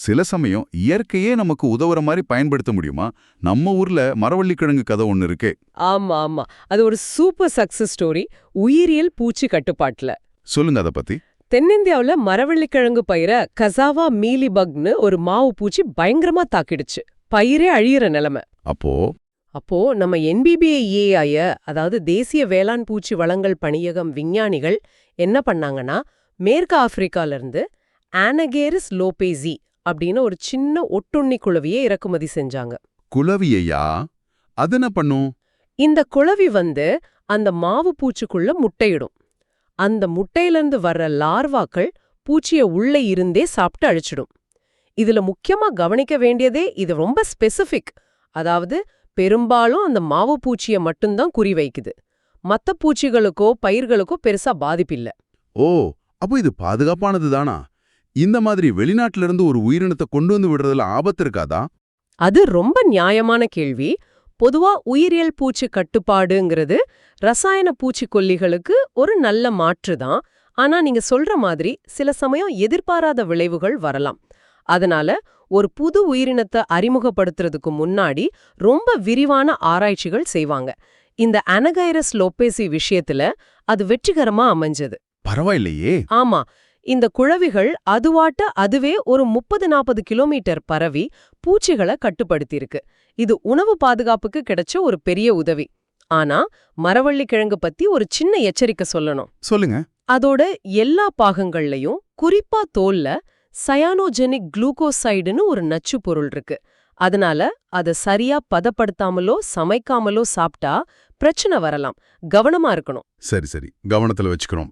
சில சமயம் இயற்கையே நமக்கு உதவுற மாதிரி பயன்படுத்த முடியுமா? நம்ம ஊர்ல மரவள்ளிக்கிழங்கு கதை ஒண்ணு இருக்கே. ஆமா ஆமா, அது ஒரு சூப்பர் சக்சஸ் ஸ்டோரி. உயிரியல் பூச்சி கட்டுப்பாட்டுல சொல்லுங்க அத பத்தி. தென்னிந்தியாவுல மரவள்ளிக்கிழங்கு பயிர கசாவா மீலிபக்னு ஒரு மாவு பூச்சி பயங்கரமா தாக்கிடுச்சு. பயிரே அழியிற நிலைமை. அப்போ நம்ம NBBAI, அதாவது தேசிய வேளாண் பூச்சி வளங்கள் பணியகம் விஞ்ஞானிகள் என்ன பண்ணாங்கன்னா, மேற்கு ஆப்பிரிக்கால இருந்து ஆனகேரிஸ் லோபேசி அப்படின்னு ஒரு சின்ன ஒட்டுண்ணி குளவியை இறக்குமதி செஞ்சாங்க. குளவியையா? அது என்ன பண்ணும்? இந்த குளவி அந்த மாவு பூச்சிக்குள்ள முட்டையிடும். அந்த முட்டையிலிருந்து வர்ற லார்வாக்கள் பூச்சிய உள்ள இருந்தே சாப்பிட்டு அழிச்சிடும். இதுல முக்கியமா கவனிக்க வேண்டியதே இது ரொம்ப ஸ்பெசிபிக். அதாவது பெரும்பாலும் அந்த மாவு பூச்சிய மட்டும்தான் குறி வைக்குது. மத்த பூச்சிகளுக்கோ பயிர்களுக்கோ பெருசா பாதிப்பில்ல. ஓ, அப்போ இது பாதுகாப்பானது தானா? இந்த மாதிரி வெளிநாட்டுல இருந்து ஒரு உயிரினத்தை கொண்டு வந்து விடுறதுல ஆபத்து இருக்காதா? அது ரொம்ப நியாயமான கேள்வி. பொதுவா உயிரியல் பூச்சி கட்டுப்பாடுங்கிறது ரசாயன பூச்சிக்கொல்லிகளுக்கு ஒரு நல்ல மாற்று தான். ஆனா நீங்க சொல்ற மாதிரி சில சமயம் எதிர்பாராத விளைவுகள் வரலாம். அதனால ஒரு புது உயிரினத்தை அறிமுகப்படுத்துறதுக்கு முன்னாடி ரொம்ப விரிவான ஆராய்ச்சிகள் செய்வாங்க. இந்த அனகைரஸ் லோபேசி விஷயத்துல அது வெற்றிகரமா அமைஞ்சது. பரவாயில்லையே. ஆமா, இந்த குளவிகள் அதுவே ஒரு 30-40 கிலோமீட்டர் பரவி பூச்சிகளை கட்டுப்படுத்தியிருக்கு. இது உணவு பாதுகாப்புக்கு கிடைச்ச ஒரு பெரிய உதவி. ஆனா மரவள்ளிக்கிழங்கு பத்தி ஒரு சின்ன எச்சரிக்கை சொல்லணும். சொல்லுங்க. அதோட எல்லா பாகங்கள்லயும், குறிப்பா தோல்ல சயானோஜெனிக் குளுக்கோசைடுன்னு ஒரு நச்சு பொருள் இருக்கு. அதனால அத சரியா பதப்படுத்தாமலோ சமைக்காமலோ சாப்பிட்டா பிரச்சனை வரலாம். கவனமா இருக்கணும். சரி, கவனத்துல வச்சுக்கிறோம்.